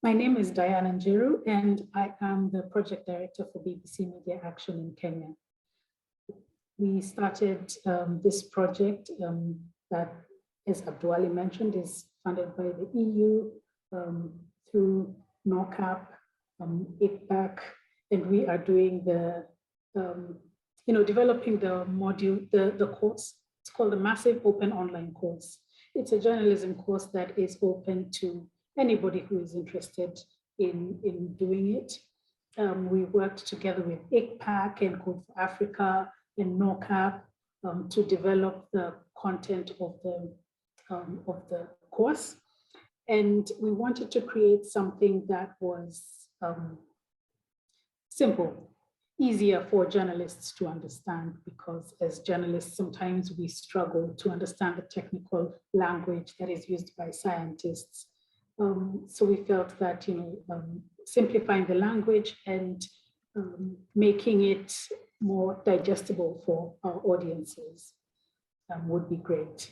My name is Diana Njiru, and I am the project director for BBC Media Action in Kenya. We started this project that, as Abduali mentioned, is funded by the EU through NORCAP, ICPAC, and we are doing the, developing the module, the course. It's called the Massive Open Online Course. It's a journalism course that is open to anybody who is interested in doing it. We worked together with ICPAC and CONFER Africa and NORCAP to develop the content of the course. And we wanted to create something that was simple, easier for journalists to understand, because as journalists, sometimes we struggle to understand the technical language that is used by scientists. So we felt that, simplifying the language and making it more digestible for our audiences would be great.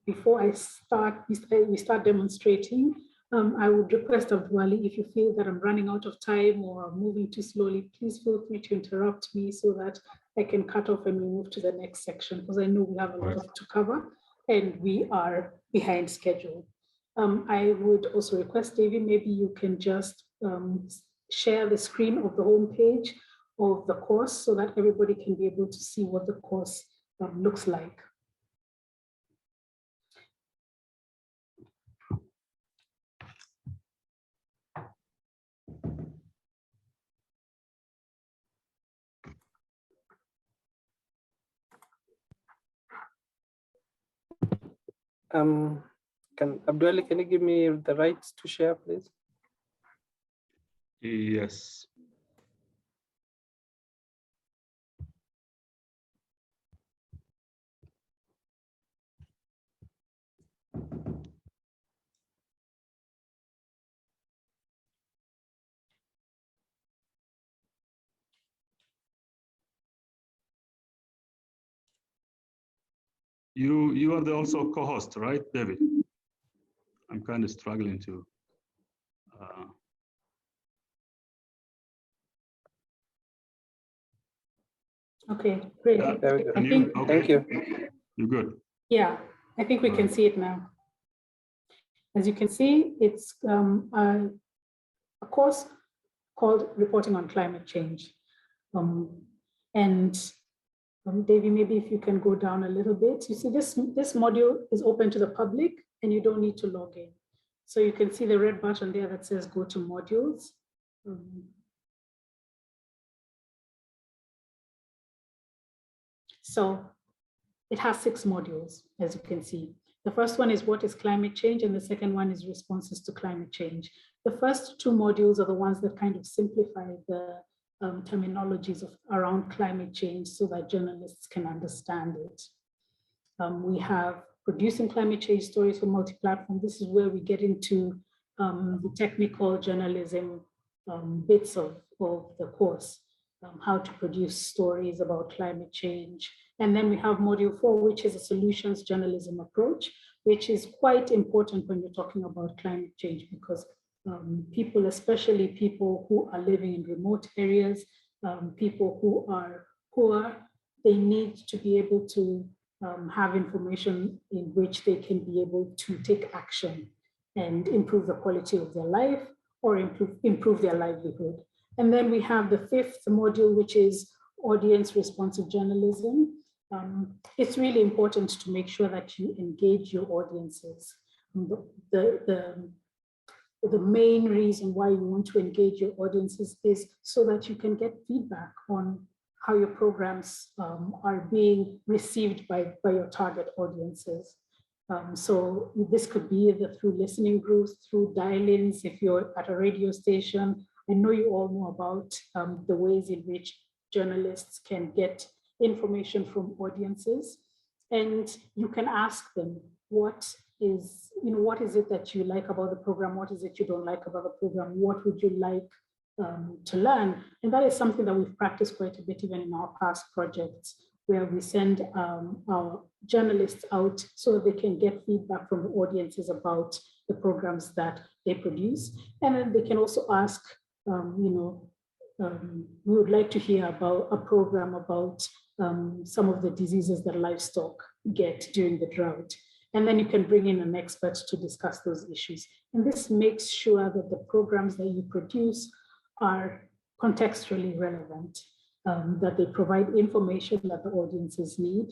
Before we start demonstrating, I would request Abduali, if you feel that I'm running out of time or moving too slowly, please feel free to interrupt me so that I can cut off and we move to the next section, because I know we have a lot to cover and we are behind schedule. I would also request, David, maybe you can just share the screen of the homepage of the course so that everybody can be able to see what the course looks like. Abduali, can you give me the rights to share, please? Yes. You are the also co-host, right, David? I'm kind of struggling to. Okay, great. Thank you. You're good. Yeah, I think we can see it now. As you can see, it's a course called Reporting on Climate Change. Davey, maybe if you can go down a little bit. You see this module is open to the public and you don't need to log in. So you can see the red button there that says go to modules. So it has 6 modules, as you can see. The first one is what is climate change, and the second one is responses to climate change. The first 2 modules are the ones that kind of simplify the terminologies around climate change so that journalists can understand it. We have producing climate change stories for Multiplatform. This is where we get into the technical journalism bits of the course, how to produce stories about climate change. And then we have module 4, which is a solutions journalism approach, which is quite important when you're talking about climate change, because people, especially people who are living in remote areas, people who are poor, they need to be able to have information in which they can be able to take action and improve the quality of their life or improve their livelihood. And then we have the 5th module, which is audience responsive journalism. It's really important to make sure that you engage your audiences. The main reason why you want to engage your audiences is so that you can get feedback on how your programs are being received by your target audiences. So this could be either through listening groups, through dial-ins, if you're at a radio station. I know you all know about the ways in which journalists can get information from audiences, and you can ask them what is it that you like about the program, what is it you don't like about the program, what would you like to learn. And that is something that we've practiced quite a bit even in our past projects, where we send our journalists out so they can get feedback from the audiences about the programs that they produce. And then they can also ask, we would like to hear about a program about some of the diseases that livestock get during the drought. And then you can bring in an expert to discuss those issues. And this makes sure that the programs that you produce are contextually relevant, that they provide information that the audiences need,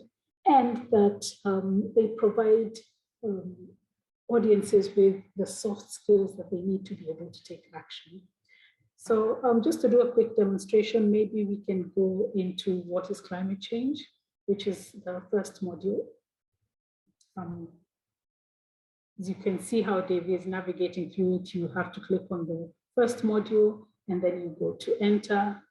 and that they provide audiences with the soft skills that they need to be able to take action. So just to do a quick demonstration, maybe we can go into what is climate change, which is the first module. As you can see how Davey is navigating through it, you have to click on the first module and then you go to enter.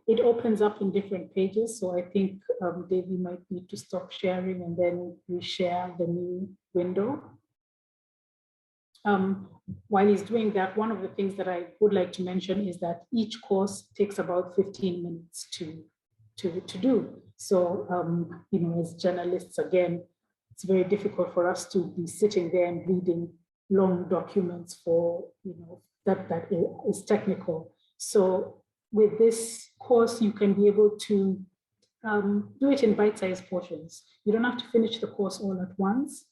It opens up in different pages. So I think Davey might need to stop sharing and then we share the new window. While he's doing that, one of the things that I would like to mention is that each course takes about 15 minutes to do. So, as journalists, again, it's very difficult for us to be sitting there and reading long documents for, that is technical. So with this course, you can be able to do it in bite-sized portions. You don't have to finish the course all at once.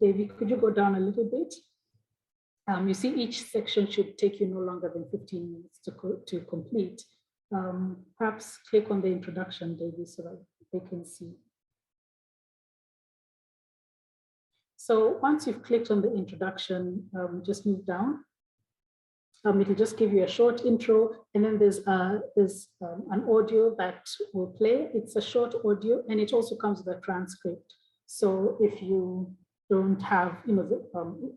Davey, could you go down a little bit? You see each section should take you no longer than 15 minutes to complete. Perhaps click on the introduction, Davey, so that they can see. So once you've clicked on the introduction, just move down. It'll just give you a short intro, and then there's an audio that will play. It's a short audio, and it also comes with a transcript. So if you don't have,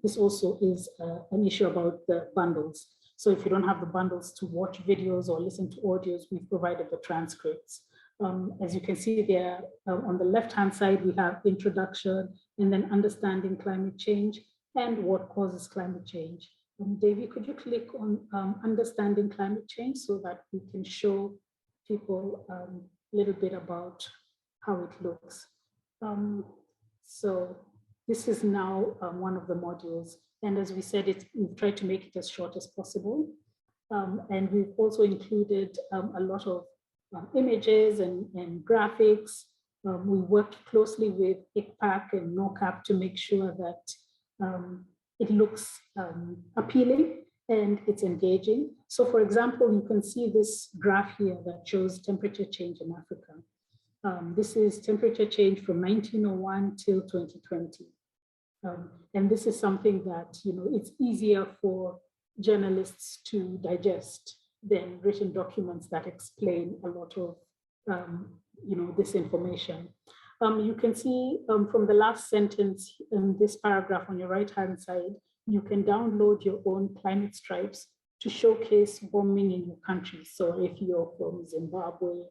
this also is an issue about the bundles. So if you don't have the bundles to watch videos or listen to audios, we've provided the transcripts. As you can see there, on the left-hand side, we have introduction, and then understanding climate change and what causes climate change. Davey, could you click on understanding climate change so that we can show people a little bit about how it looks. So this is now one of the modules. And as we said, we've tried to make it as short as possible. And we've also included a lot of images and graphics. We worked closely with ICPAC and NOCAP to make sure that it looks appealing and it's engaging. So for example, you can see this graph here that shows temperature change in Africa. This is temperature change from 1901 till 2020. And this is something that, it's easier for journalists to digest than written documents that explain a lot of, this information. You can see from the last sentence in this paragraph on your right-hand side, you can download your own climate stripes to showcase warming in your country. So if you're from Zimbabwe,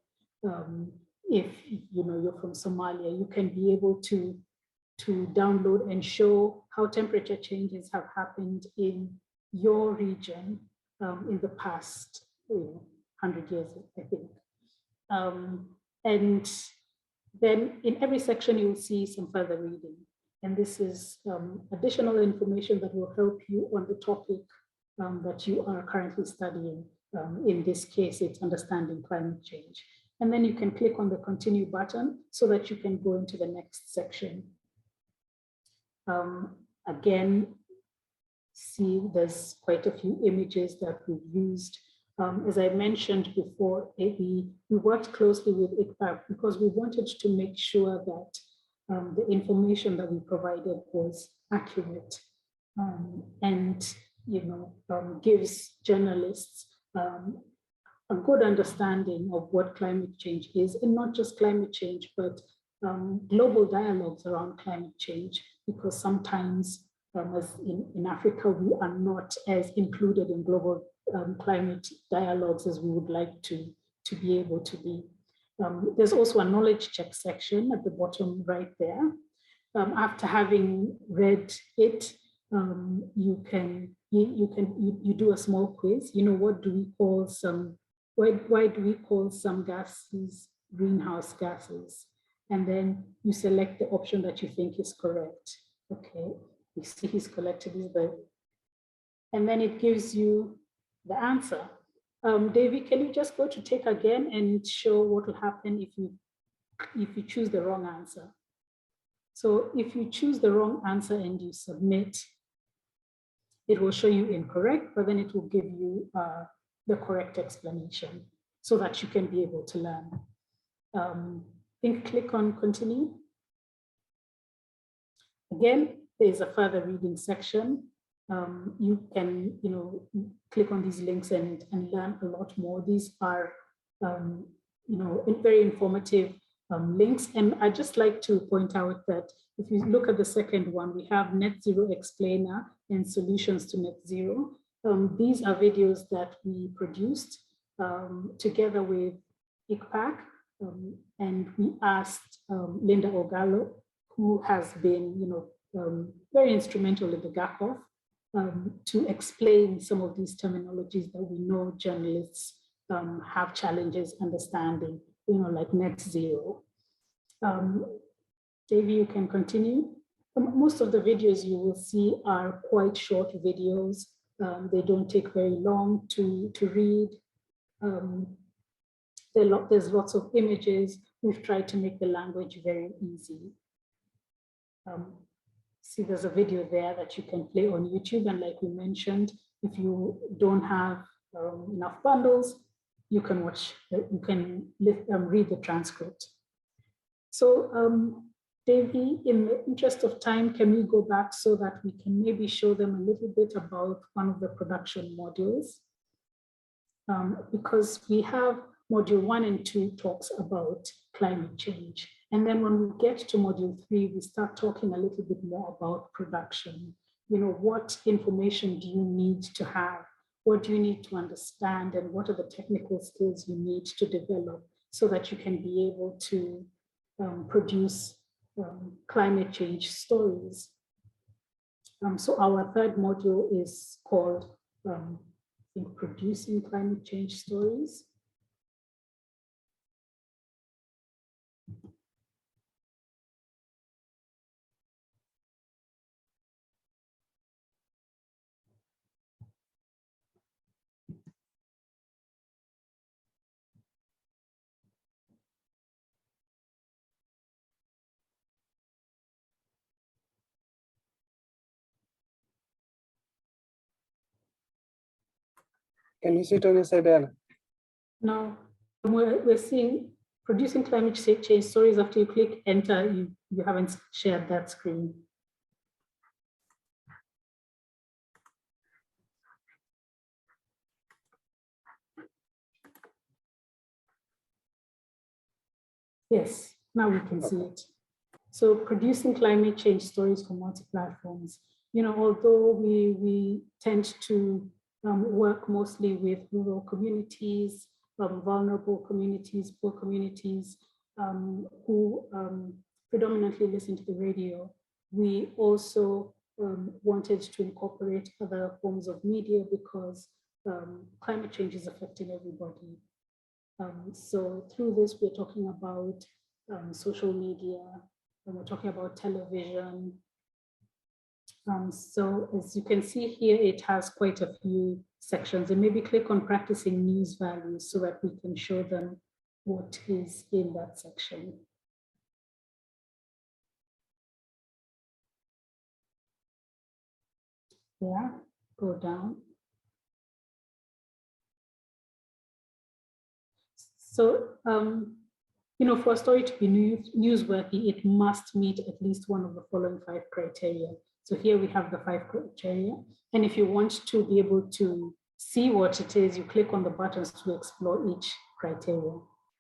if you're from Somalia, you can be able to download and show how temperature changes have happened in your region in the past 100 years, I think. And then in every section, you'll see some further reading. And this is additional information that will help you on the topic that you are currently studying. In this case, it's understanding climate change. And then you can click on the continue button so that you can go into the next section. Again, see there's quite a few images that we've used. As I mentioned before, we worked closely with ICPAC because we wanted to make sure that the information that we provided was accurate and gives journalists a good understanding of what climate change is, and not just climate change, but global dialogues around climate change, because sometimes as in Africa, we are not as included in global climate dialogues as we would like to be able to be. There's also a knowledge check section at the bottom right there. After having read it, you do a small quiz. What do we call why do we call some gases greenhouse gases? And then you select the option that you think is correct. Okay. You see he's collected his bird. And then it gives you the answer. Davey, can you just go to take again and show what will happen if you choose the wrong answer? So if you choose the wrong answer and you submit, it will show you incorrect, but then it will give you the correct explanation so that you can be able to learn. Then click on continue. Again, there's a further reading section. You can, click on these links and learn a lot more. These are, very informative links. And I'd just like to point out that if you look at the second one, we have Net Zero Explainer and Solutions to Net Zero. These are videos that we produced together with ICPAC, and we asked Linda Ogalo, who has been, very instrumental in the GACOF, to explain some of these terminologies that we know journalists have challenges understanding, like net zero. Davey, you can continue. Most of the videos you will see are quite short videos. They don't take very long to read. There's lots of images. We've tried to make the language very easy. See, there's a video there that you can play on YouTube. And like we mentioned, if you don't have enough bundles, you can read the transcript. So Davey, in the interest of time, can we go back so that we can maybe show them a little bit about one of the production modules? Because we have module 1 and 2 talks about climate change. And then when we get to module 3, we start talking a little bit more about production. What information do you need to have? What do you need to understand? And what are the technical skills you need to develop so that you can be able to produce climate change stories? So our third module is called Producing Climate Change Stories. Can you see it on your side, Anna? No, we're seeing Producing Climate Change Stories. After you click enter, you haven't shared that screen. Yes, now we can see it. So Producing Climate Change Stories for Multi-Platforms. Although we tend to work mostly with rural communities, vulnerable communities, poor communities who predominantly listen to the radio, we also wanted to incorporate other forms of media because climate change is affecting everybody. So through this, we're talking about social media, and we're talking about television. So as you can see here, it has quite a few sections, and maybe click on practicing news values so that we can show them what is in that section. Yeah, go down. So, for a story to be newsworthy, it must meet at least one of the following 5 criteria. So here we have the 5 criteria. And if you want to be able to see what it is, you click on the buttons to explore each criteria.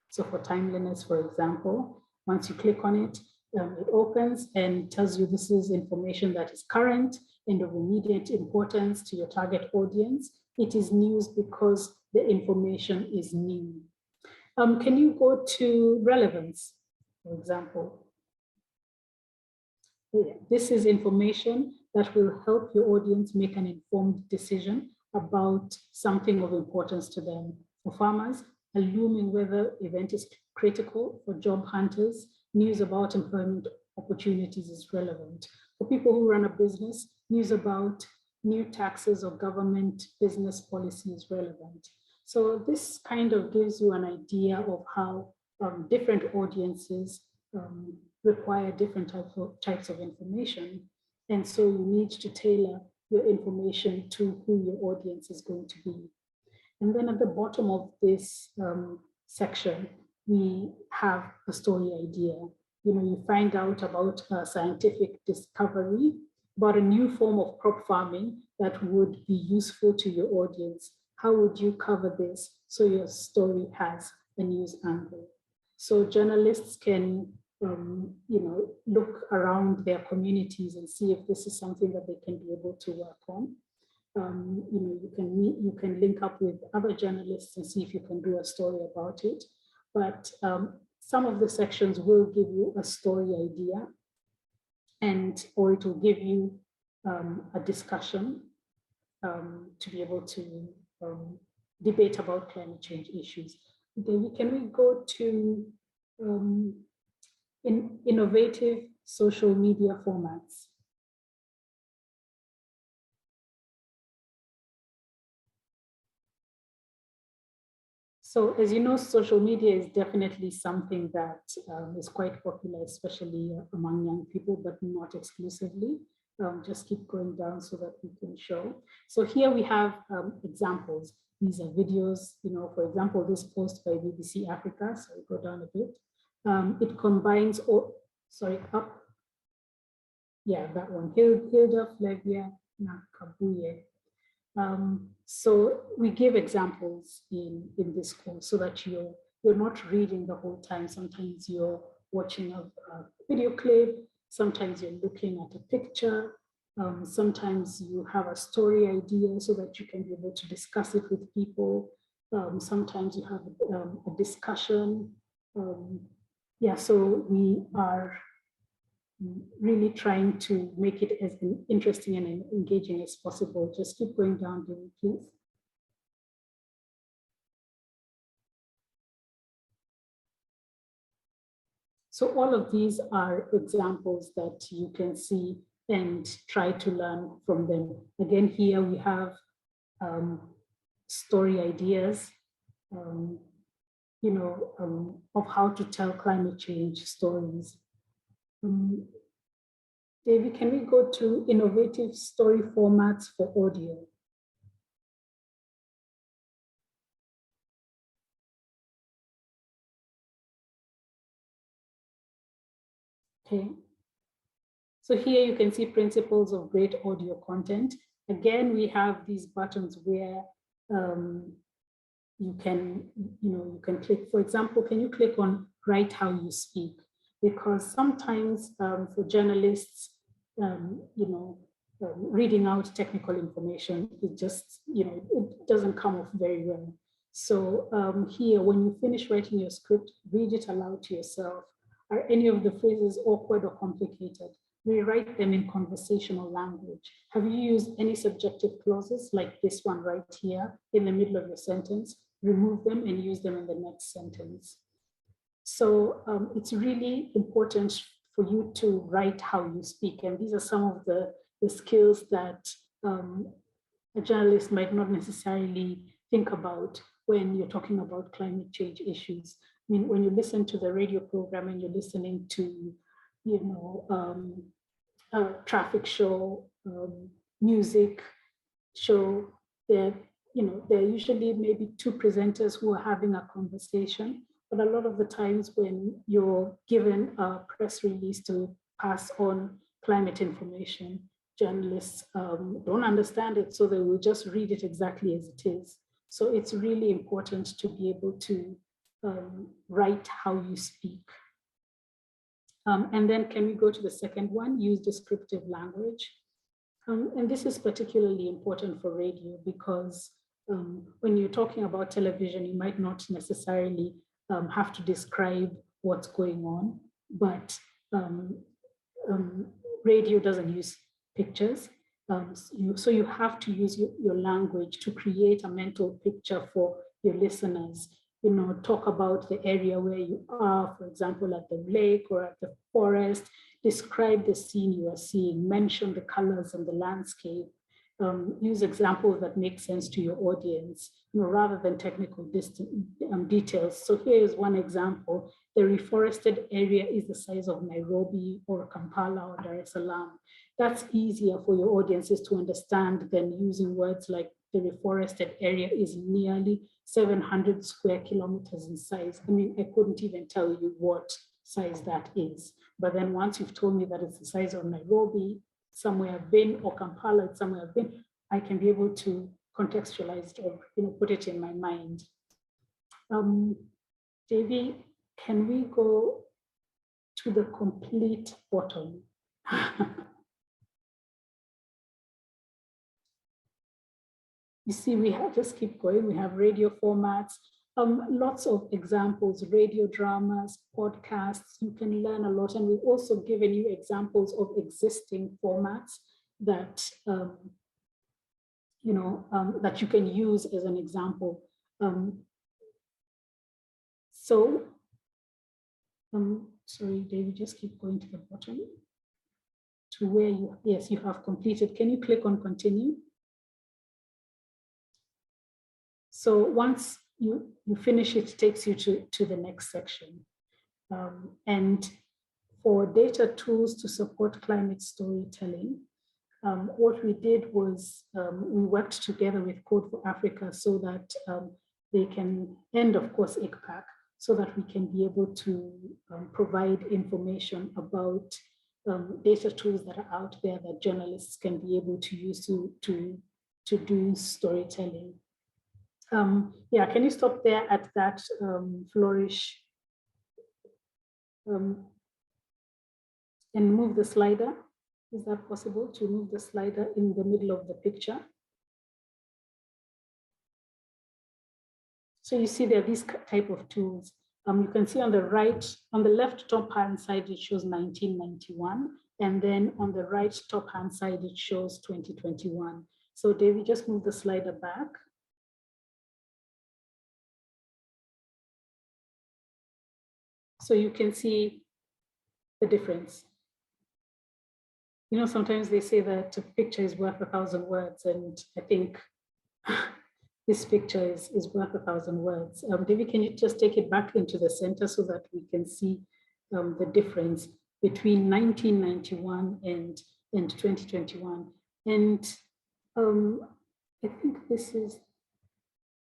So for timeliness, for example, once you click on it, it opens and tells you this is information that is current and of immediate importance to your target audience. It is news because the information is new. Can you go to relevance, for example? This is information that will help your audience make an informed decision about something of importance to them. For farmers, a looming weather event is critical. For job hunters, news about employment opportunities is relevant. For people who run a business, news about new taxes or government business policy is relevant. So this kind of gives you an idea of how different audiences require different types of information. And so you need to tailor your information to who your audience is going to be. And then at the bottom of this section, we have a story idea. You find out about a scientific discovery, about a new form of crop farming that would be useful to your audience. How would you cover this so your story has a news angle? So journalists can look around their communities and see if this is something that they can be able to work on. You can link up with other journalists and see if you can do a story about it. But some of the sections will give you a story idea, or it will give you a discussion to be able to debate about climate change issues. Then can we go to innovative social media formats? So as you know, social media is definitely something that is quite popular, especially among young people, but not exclusively. Just keep going down so that we can show. So here we have examples. These are videos, for example, this post by BBC Africa, so we go down a bit. It combines, up. Yeah, that one, Hilda Flavia Nakabuye. So we give examples in this course so that you're not reading the whole time. Sometimes you're watching a video clip, sometimes you're looking at a picture, sometimes you have a story idea so that you can be able to discuss it with people. Sometimes you have a discussion. So we are really trying to make it as interesting and engaging as possible. Just keep going down, please. So all of these are examples that you can see and try to learn from them. Again, here we have story ideas, of how to tell climate change stories. David, can we go to innovative story formats for audio? Okay. So here you can see principles of great audio content. Again, we have these buttons where you can click. For example, can you click on write how you speak? Because sometimes for journalists, reading out technical information, it just, it doesn't come off very well. So here, when you finish writing your script, read it aloud to yourself. Are any of the phrases awkward or complicated? Rewrite them in conversational language. Have you used any subjective clauses like this one right here in the middle of your sentence? Remove them and use them in the next sentence. So it's really important for you to write how you speak. And these are some of the skills that a journalist might not necessarily think about when you're talking about climate change issues. I mean, when you listen to the radio program and you're listening to, a traffic show, music show, there are usually maybe two presenters who are having a conversation. But a lot of the times when you're given a press release to pass on climate information, journalists don't understand it, so they will just read it exactly as it is. So it's really important to be able to write how you speak. And then can we go to the second one, use descriptive language? And this is particularly important for radio because when you're talking about television, you might not necessarily have to describe what's going on, but radio doesn't use pictures. So you have to use your language to create a mental picture for your listeners. Talk about the area where you are, for example, at the lake or at the forest, describe the scene you are seeing, mention the colors and the landscape, use examples that make sense to your audience, rather than technical details. So here is one example. The reforested area is the size of Nairobi or Kampala or Dar es Salaam. That's easier for your audiences to understand than using words like the reforested area is nearly 700 square kilometers in size. I mean, I couldn't even tell you what size that is. But then once you've told me that it's the size of Nairobi, somewhere I've been, or Kampala, it's somewhere I've been, I can be able to contextualize it or put it in my mind. JV, can we go to the complete bottom? You see, we have, just keep going. We have radio formats, lots of examples, radio dramas, podcasts. You can learn a lot. And we've also given you examples of existing formats that, that you can use as an example. Sorry, David, just keep going to the bottom to where you, yes, you have completed. Can you click on continue? So once you finish, it takes you to the next section. And for data tools to support climate storytelling, what we did was we worked together with Code for Africa so that they can, and of course ICPAC, so that we can be able to provide information about data tools that are out there that journalists can be able to use to do storytelling. Yeah, can you stop there at that flourish and move the slider? Is that possible to move the slider in the middle of the picture? So you see there are these type of tools. You can see on the right, on the left top hand side, it shows 1991. And then on the right top hand side, it shows 2021. So David, just move the slider back. So you can see the difference. Sometimes they say that a picture is worth 1,000 words, and I think this picture is worth 1,000 words. David, can you just take it back into the center so that we can see the difference between 1991 and 2021? And I think this is,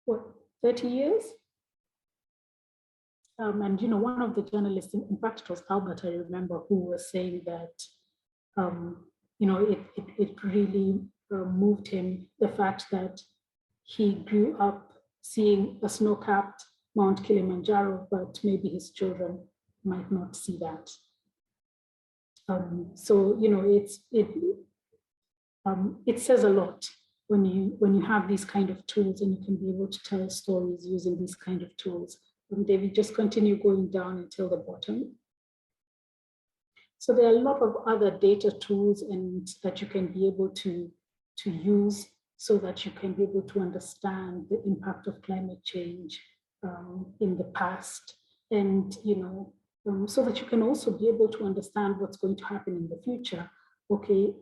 what, 30 years? And one of the journalists, in fact, it was Albert, I remember, who was saying that, it really moved him, the fact that he grew up seeing a snow-capped Mount Kilimanjaro, but maybe his children might not see that. So it says a lot when you have these kind of tools and you can be able to tell stories using these kind of tools. David, just continue going down until the bottom. So there are a lot of other data tools and that you can be able to use so that you can be able to understand the impact of climate change in the past, and so that you can also be able to understand what's going to happen in the future. Okay,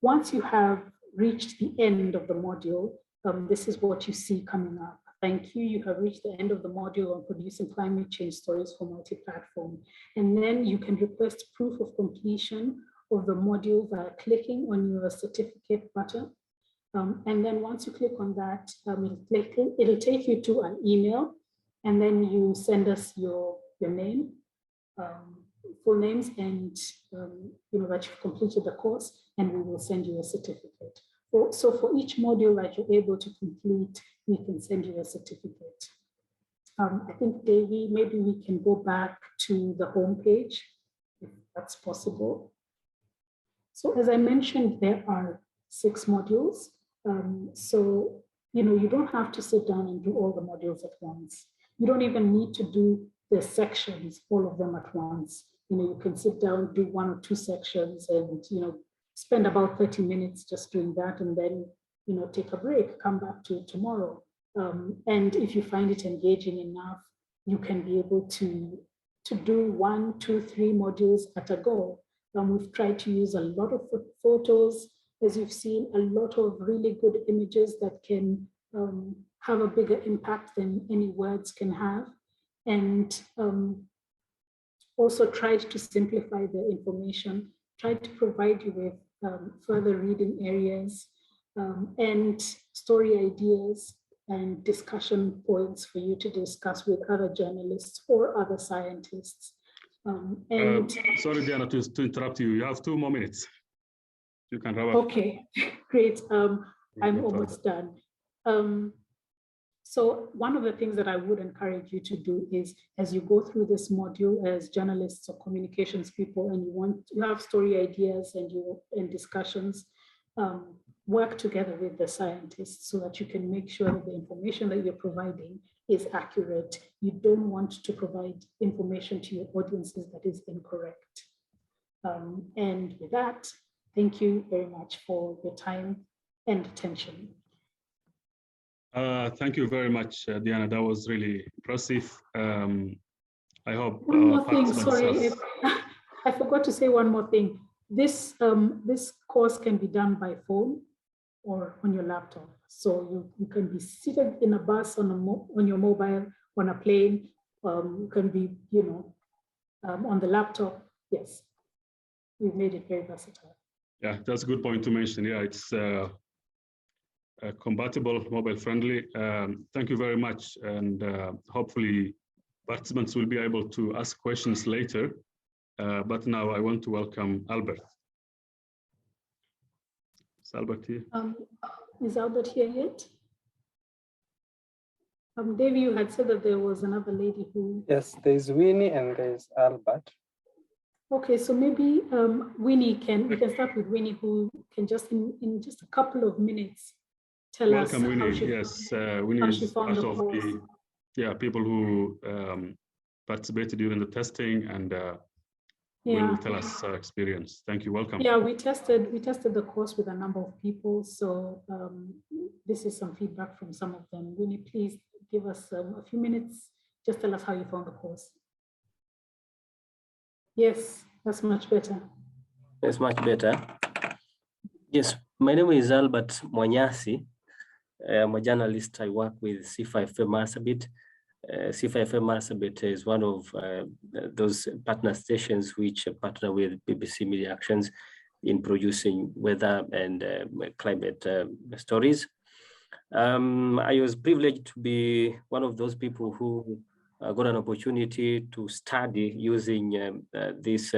once you have reached the end of the module, this is what you see coming up. Thank you. You have reached the end of the module on producing climate change stories for multi-platform. And then you can request proof of completion of the module by clicking on your certificate button. And then once you click on that, it'll take you to an email, and then you send us your name, full names, and that you've completed the course, and we will send you a certificate. So for each module that you're able to complete, we can send you a certificate. I think, Davey, maybe we can go back to the home page, if that's possible. So as I mentioned, there are 6 modules. So, you don't have to sit down and do all the modules at once. You don't even need to do the sections, all of them at once. You can sit down, do 1 or 2 sections and, spend about 30 minutes just doing that, and then, take a break, come back to it tomorrow. And if you find it engaging enough, you can be able to do 1, 2, 3 modules at a go. We've tried to use a lot of photos, as you've seen, a lot of really good images that can have a bigger impact than any words can have. And also tried to simplify the information, tried to provide you with further reading areas and story ideas and discussion points for you to discuss with other journalists or other scientists. Sorry, Diana, to interrupt you. You have 2 more minutes. You can wrap up. Okay, great. I'm almost done. So one of the things that I would encourage you to do is, as you go through this module as journalists or communications people, and you have story ideas and discussions, work together with the scientists so that you can make sure that the information that you're providing is accurate. You don't want to provide information to your audiences that is incorrect. And with that, thank you very much for your time and attention. Thank you very much, Diana. That was really impressive. I hope. One more thing, sorry, I forgot to say one more thing. This course can be done by phone or on your laptop. So you can be seated in a bus, on your mobile, on a plane. You can be, on the laptop. Yes, we've made it very versatile. Yeah, that's a good point to mention. Yeah, it's compatible, mobile friendly. Thank you very much. And hopefully participants will be able to ask questions later. But now I want to welcome Albert. Is Albert here? Is Albert here yet? Davey, you had said that there was another lady who... Yes, there's Winnie and there's Albert. Okay, so maybe we can start with Winnie, who can just in just a couple of minutes tell us Welcome, Winnie. How she, yes, Winnie is part of the people who participated during the testing and will tell us her experience. Thank you. Welcome. Yeah, we tested the course with a number of people, so this is some feedback from some of them. Winnie, please give us a few minutes. Just tell us how you found the course. Yes, that's much better. That's much better. Yes, my name is Albert Mwanyasi. I'm a journalist. I work with C5FM Marsabit. C5FM Marsabit is one of those partner stations which partner with BBC Media Actions in producing weather and climate stories. I was privileged to be one of those people who got an opportunity to study using this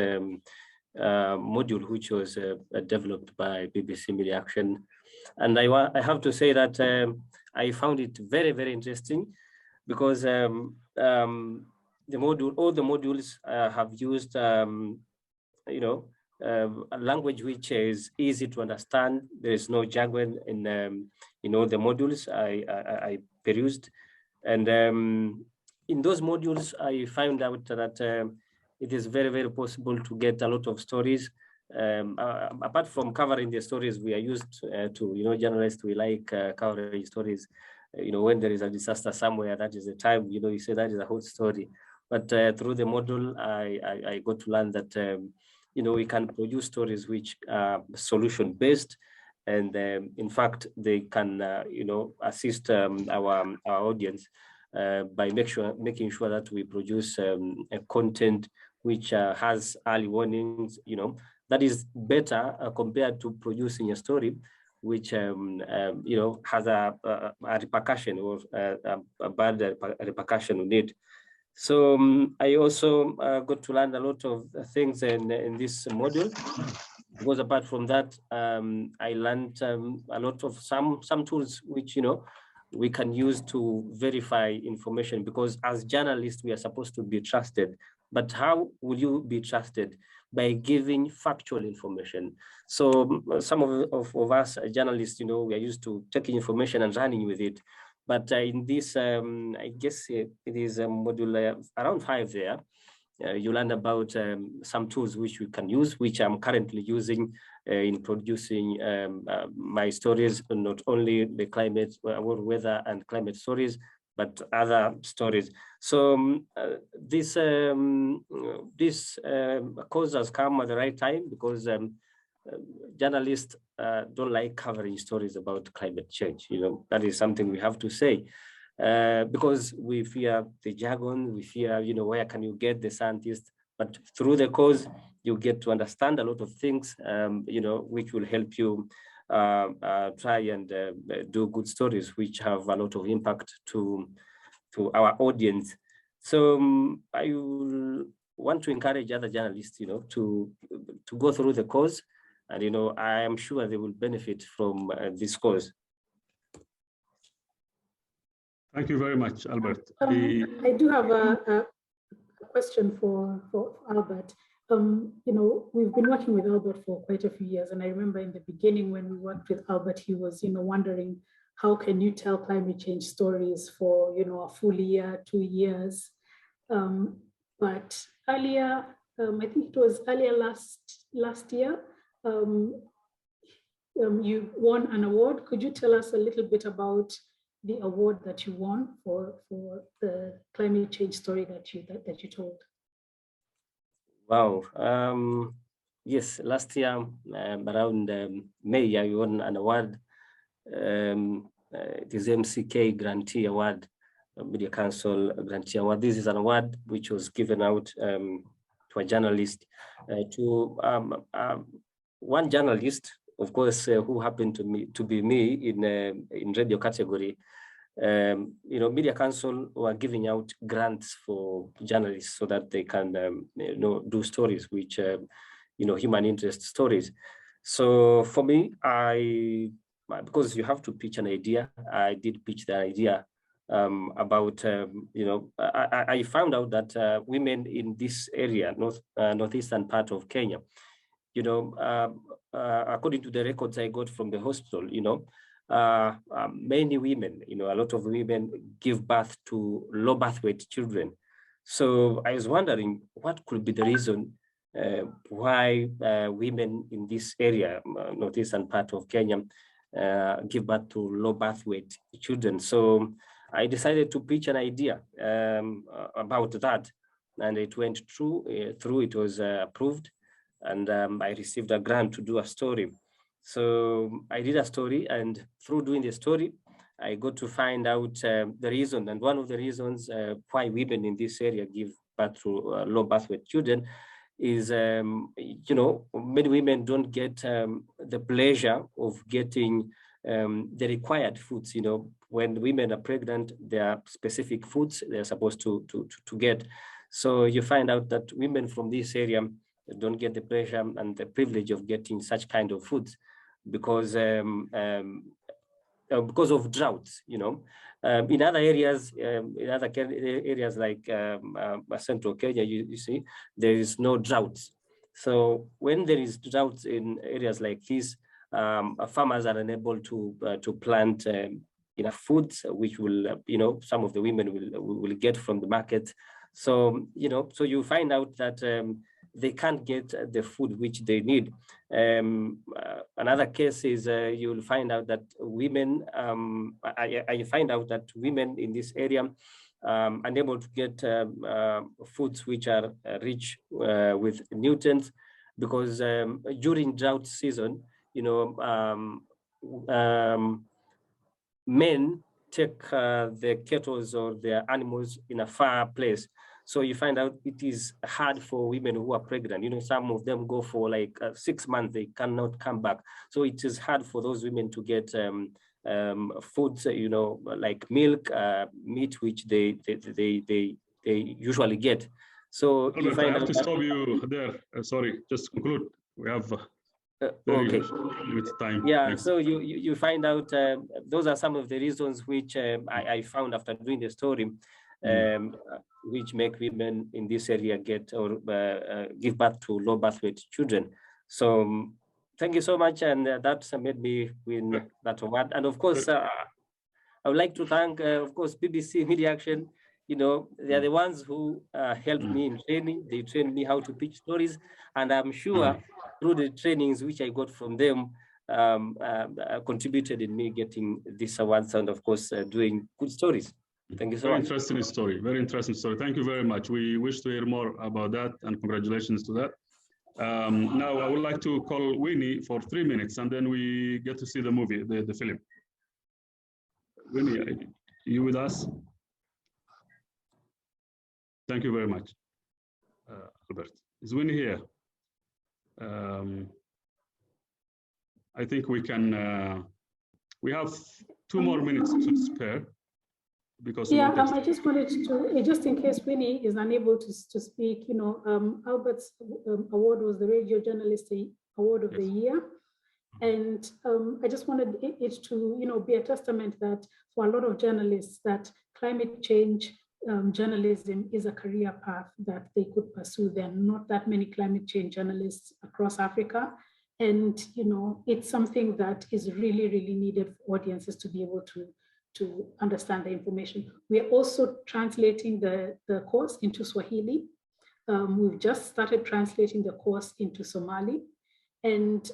module, which was developed by BBC Media Action. And I have to say that I found it very, very interesting because all the modules have used, a language which is easy to understand. There is no jargon in, the modules I perused. And in those modules, I found out that it is very, very possible to get a lot of stories. Apart from covering the stories, we are used to, journalists, we like covering stories. When there is a disaster somewhere, that is the time, you say that is a hot story. But through the module, I got to learn that, we can produce stories which are solution-based. And in fact, they can, assist our audience by making sure that we produce a content which has early warnings, that is better compared to producing a story which has a repercussion or a bad repercussion on it. So I also got to learn a lot of things in this module. Because apart from that, I learned a lot of some tools which we can use to verify information, because as journalists we are supposed to be trusted. But how will you be trusted? By giving factual information. So some of us journalists, we are used to taking information and running with it. But in this, I guess it is a module around 5 there. You learn about some tools which we can use, which I'm currently using in producing my stories, not only the climate, weather and climate stories, but other stories. So this cause has come at the right time, because journalists don't like covering stories about climate change. That is something we have to say, because we fear the jargon, we fear, where can you get the scientists? But through the cause, you get to understand a lot of things, which will help you try and do good stories, which have a lot of impact to our audience. So I will want to encourage other journalists, to go through the course, and I am sure they will benefit from this course. Thank you very much, Albert. I do have a question for Albert. We've been working with Albert for quite a few years, and I remember in the beginning when we worked with Albert, he was, wondering, how can you tell climate change stories for, a full year, 2 years? But earlier, I think it was earlier last year, you won an award. Could you tell us a little bit about the award that you won for the climate change story that you told? Wow. Yes, last year around May, I won an award. It is MCK Grantee Award, Media Council Grantee Award. This is an award which was given out to a journalist, to one journalist, of course, who happened to be me in radio category. Media Council were giving out grants for journalists so that they can, do stories which, human interest stories. So for me, because you have to pitch an idea, I did pitch the idea about, I found out that women in this area, northeastern part of Kenya, according to the records I got from the hospital, many women, a lot of women give birth to low birth weight children. So I was wondering what could be the reason why women in this area, northeastern part of Kenya, give birth to low birth weight children. So I decided to pitch an idea about that, and it went through. It was approved, and I received a grant to do a story. So I did a story, and through doing the story, I got to find out the reason. And one of the reasons why women in this area give birth to low birth weight children is, many women don't get the pleasure of getting the required foods. When women are pregnant, there are specific foods they're supposed to get. So you find out that women from this area don't get the pleasure and the privilege of getting such kind of foods because of droughts. In other areas, like central Kenya, you see, there is no droughts. So when there is droughts in areas like this, farmers are unable to plant enough foods, which will, some of the women will get from the market. So, so you find out that they can't get the food which they need. Another case is you'll find out that women, I find out that women in this area unable to get foods which are rich with nutrients, because during drought season, men take the cattle or their animals in a far place. So you find out it is hard for women who are pregnant. Some of them go for like 6 months, they cannot come back. So it is hard for those women to get foods, like milk, meat, which they usually get. So Albert, you find I have out to stop you there. Sorry, just conclude. We have okay. limited time. Yeah, Thanks. so you find out those are some of the reasons which I found after doing the story, which make women in this area get or give birth to low birth weight children. So thank you so much, and that made me win that award. And of course, I would like to thank, of course, BBC Media Action. They are the ones who helped me in training. They trained me how to pitch stories, and I'm sure through the trainings which I got from them, contributed in me getting this awards and, of course, doing good stories. Thank you so Very much. interesting story. Very interesting story. Thank you very much. We wish to hear more about that, and congratulations to that. Now I would like to call Winnie for 3 minutes, and then we get to see the movie, the film. Winnie, are you with us? Thank you very much. Albert, is Winnie here? I think we can, we have 2 more minutes to spare. Because I just wanted to, just in case Winnie is unable to speak, you know, Albert's award was the Radio Journalist Award of the Year. And I just wanted it to, you know, be a testament that for a lot of journalists that climate change journalism is a career path that they could pursue. There are not that many climate change journalists across Africa. And, you know, it's something that is really, really needed for audiences to be able to understand the information. We are also translating the course into Swahili. We've just started translating the course into Somali. And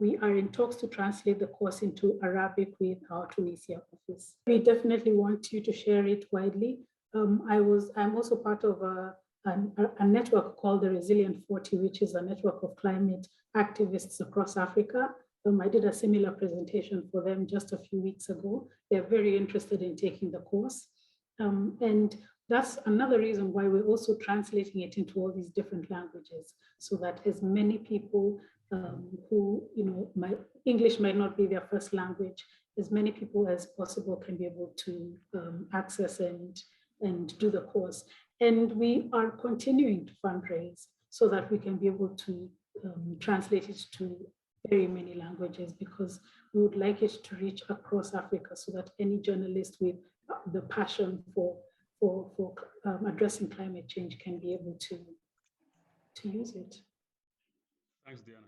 we are in talks to translate the course into Arabic with our Tunisia office. We definitely want you to share it widely. I'm also part of a network called the Resilient 40, which is a network of climate activists across Africa. I did a similar presentation for them just a few weeks ago. They're very interested in taking the course. And that's another reason why we're also translating it into all these different languages, so that as many people who, you know, English might not be their first language, as many people as possible can be able to access and do the course. And we are continuing to fundraise so that we can be able to translate it to very many languages, because we would like it to reach across Africa so that any journalist with the passion for addressing climate change can be able to use it. Thanks, Diana.